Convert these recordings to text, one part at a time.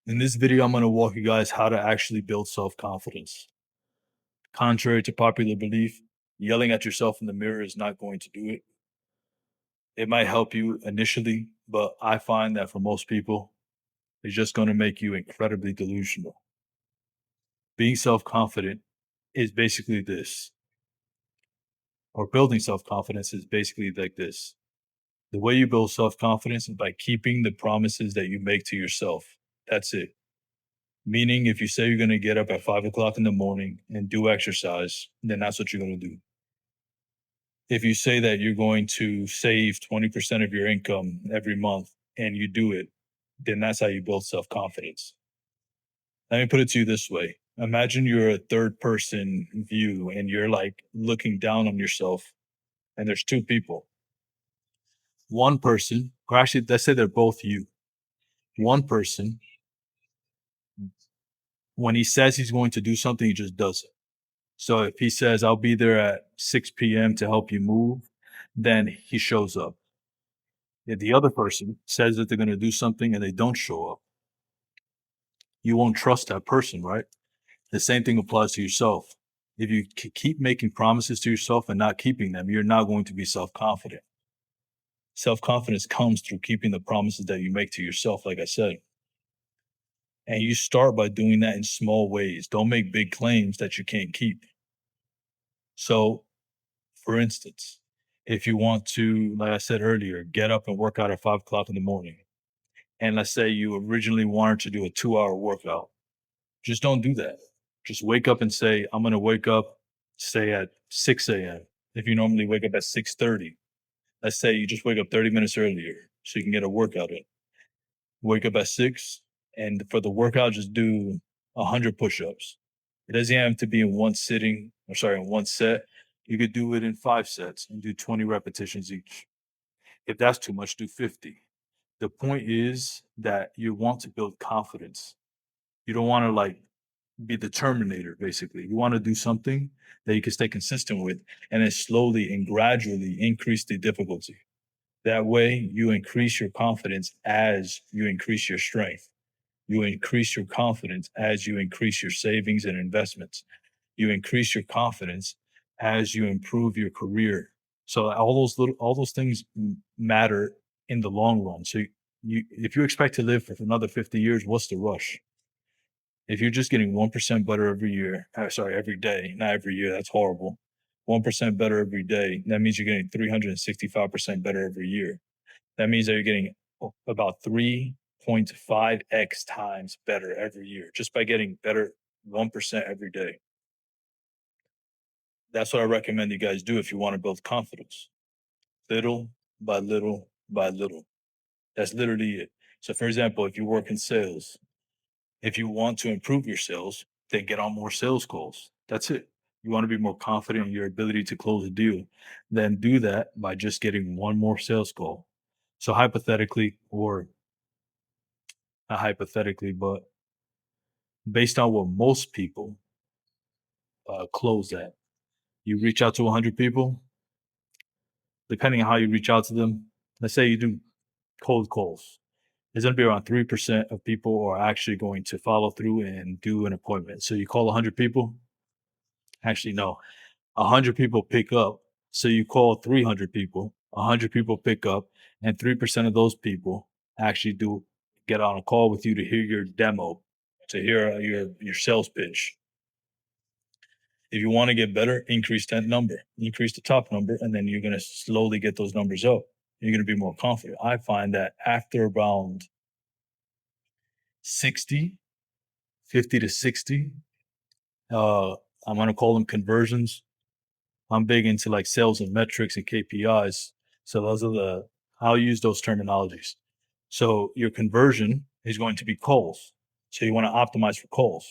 In this video, I'm going to walk you guys how to actually build self-confidence. Contrary to popular belief, yelling at yourself in the mirror is not going to do it. It might help you initially, but I find that for most people, it's just going to make you incredibly delusional. Being self-confident is basically this, or building self-confidence is basically like this. The way you build self-confidence is by keeping the promises that you make to yourself. That's it. Meaning, if you say you're going to get up at 5 o'clock in the morning and do exercise, then that's what you're going to do. If you say that you're going to save 20% of your income every month and you do it, then that's how you build self confidence. Let me put it to you this way. Imagine you're a third person view and you're like looking down on yourself, and there's two people. One person, or actually, let's say they're both you. One person, when he says he's going to do something, he just does it. So if he says, I'll be there at 6 p.m. to help you move, then he shows up. If the other person says that they're going to do something and they don't show up, you won't trust that person, right? The same thing applies to yourself. If you keep making promises to yourself and not keeping them, you're not going to be self confident. Self confidence comes through keeping the promises that you make to yourself, like I said. And you start by doing that in small ways. Don't make big claims that you can't keep. So, for instance, if you want to, like I said earlier, get up and work out at 5 o'clock in the morning, and let's say you originally wanted to do a 2 hour workout, just don't do that. Just wake up and say, I'm going to wake up, say at 6 a.m. If you normally wake up at 6:30, let's say you just wake up 30 minutes earlier so you can get a workout in. Wake up at 6, and for the workout, just do 100 push ups. It doesn't have to be in one sitting, or sorry, in one set. You could do it in 5 sets and do 20 repetitions each. If that's too much, do 50. The point is that you want to build confidence. You don't want to like be the Terminator, basically. You want to do something that you can stay consistent with and then slowly and gradually increase the difficulty. That way, you increase your confidence as you increase your strength. You increase your confidence as you increase your savings and investments. You increase your confidence as you improve your career. So all those things matter in the long run. So if you expect to live for another 50 years, what's the rush? If you're just getting 1% better every year, sorry, every day, not every year, that's horrible. 1% better every day, that means you're getting 365% better every year. That means that you're getting about 3.5x times better every year just by getting better 1% every day. That's what I recommend you guys do if you want to build confidence. Little by little by little. That's literally it. So, for example, if you work in sales, if you want to improve your sales, then get on more sales calls. That's it. You want to be more confident in your ability to close a deal, then do that by just getting one more sales call. So, hypothetically, or not hypothetically, but based on what most people close at, you reach out to 100 people, depending on how you reach out to them. Let's say you do cold calls. It's going to be around 3% of people are actually going to follow through and do an appointment. So you call 100 people. Actually, no, 100 people pick up. So you call 300 people, 100 people pick up, and 3% of those people actually do get on a call with you to hear your demo, to hear your sales pitch. If you want to get better, increase that number, increase the top number, and then you're going to slowly get those numbers up. You're going to be more confident. I find that after around 60, 50 to 60, uh, I'm going to call them conversions. I'm big into like sales and metrics and KPIs. So those are I'll use those terminologies. So your conversion is going to be calls. So you want to optimize for calls.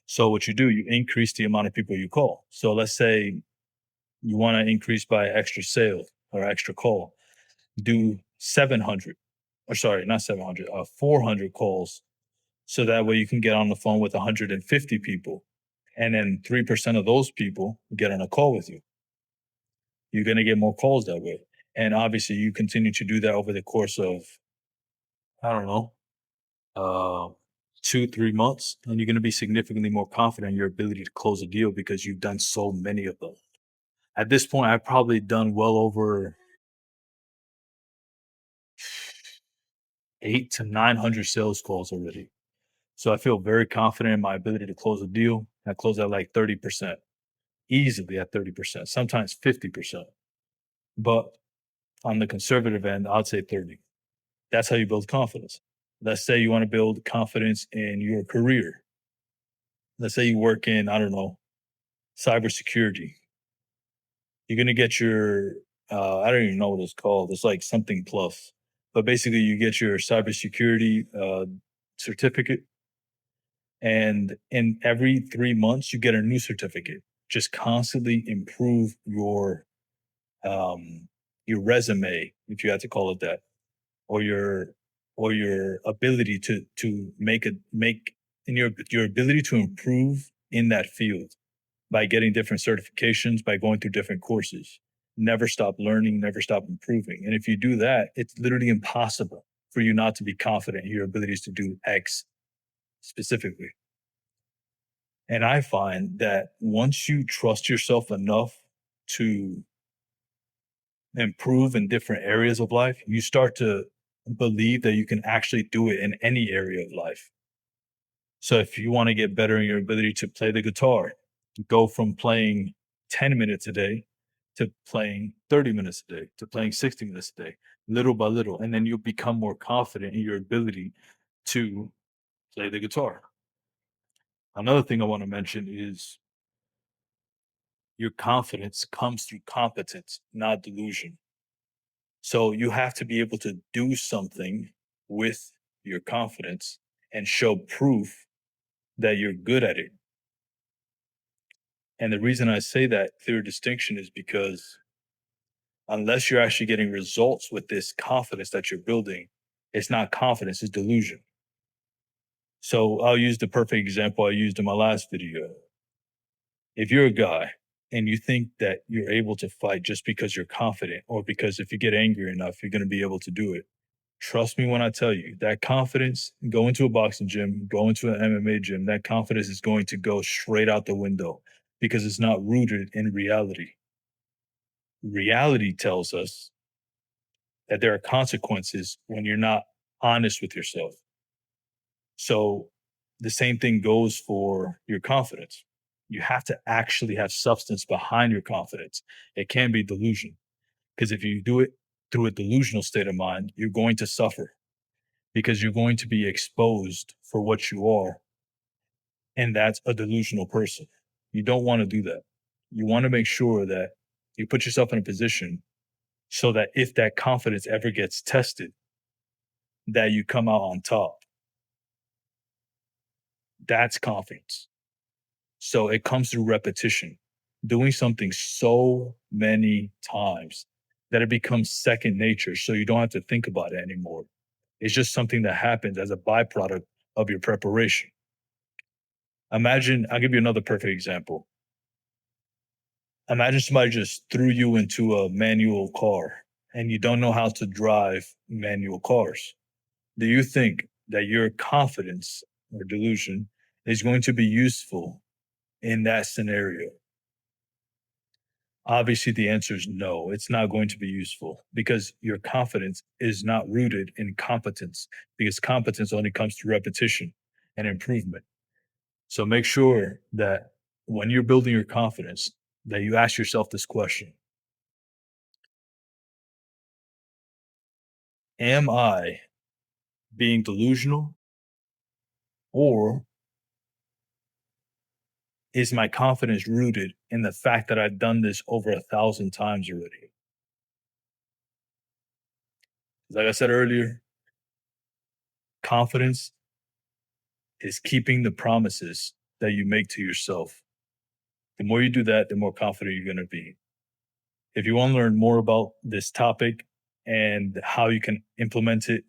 So what you do, you increase the amount of people you call. So let's say you want to increase by extra sale or extra call, do 700, or sorry, not 700, 400 calls. So that way you can get on the phone with 150 people. And then 3% of those people get on a call with you. You're going to get more calls that way. And obviously, you continue to do that over the course of, I don't know, 2, 3 months, and you're going to be significantly more confident in your ability to close a deal because you've done so many of them. At this point, I've probably done well over 8 to 900 sales calls already. So I feel very confident in my ability to close a deal. I close at like 30%, easily at 30%, sometimes 50%. But on the conservative end, I'd say 30. That's how you build confidence. Let's say you want to build confidence in your career. Let's say you work in, I don't know, cybersecurity. You're gonna get your I don't even know what it's called. It's like something plus. But basically you get your cybersecurity certificate, and in every 3 months you get a new certificate. Just constantly improve your resume, if you had to call it that, or your ability to make in your ability to improve in that field by getting different certifications, by going through different courses. Never stop learning, never stop improving. And if you do that, it's literally impossible for you not to be confident in your abilities to do X specifically. And I find that once you trust yourself enough to improve in different areas of life, you start to believe that you can actually do it in any area of life. So if you want to get better in your ability to play the guitar, go from playing 10 minutes a day to playing 30 minutes a day to playing 60 minutes a day, little by little. And then you'll become more confident in your ability to play the guitar. Another thing I want to mention is your confidence comes through competence, not delusion. So you have to be able to do something with your confidence and show proof that you're good at it. And the reason I say that clear distinction is because unless you're actually getting results with this confidence that you're building, it's not confidence, it's delusion. So I'll use the perfect example I used in my last video. If you're a guy and you think that you're able to fight just because you're confident, or because if you get angry enough, you're going to be able to do it. Trust me when I tell you that confidence, go into a boxing gym, go into an MMA gym, that confidence is going to go straight out the window because it's not rooted in reality. Reality tells us that there are consequences when you're not honest with yourself. So the same thing goes for your confidence. You have to actually have substance behind your confidence. It can be delusion, because if you do it through a delusional state of mind, you're going to suffer because you're going to be exposed for what you are. And that's a delusional person. You don't want to do that. You want to make sure that you put yourself in a position so that if that confidence ever gets tested, that you come out on top. That's confidence. So it comes through repetition, doing something so many times that it becomes second nature. So you don't have to think about it anymore. It's just something that happens as a byproduct of your preparation. Imagine, I'll give you another perfect example. Imagine somebody just threw you into a manual car and you don't know how to drive manual cars. Do you think that your confidence or delusion is going to be useful in that scenario? Obviously, the answer is no. It's not going to be useful because your confidence is not rooted in competence, because competence only comes through repetition and improvement. So make sure that when you're building your confidence, that you ask yourself this question: am I being delusional, or is my confidence rooted in the fact that I've done this over 1,000 times already? Like I said earlier, confidence is keeping the promises that you make to yourself. The more you do that, the more confident you're going to be. If you want to learn more about this topic and how you can implement it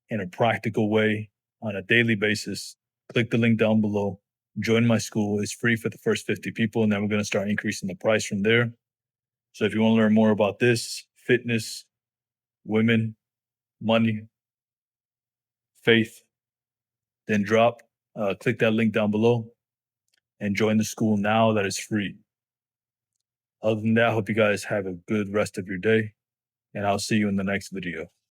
in a practical way on a daily basis, click the link down below. Join my school. It's free for the first 50 people, and then we're going to start increasing the price from there. So if you want to learn more about this, fitness, women, money, faith, then drop click that link down below and join the school now that is free. Other than that, I hope you guys have a good rest of your day, and I'll see you in the next video.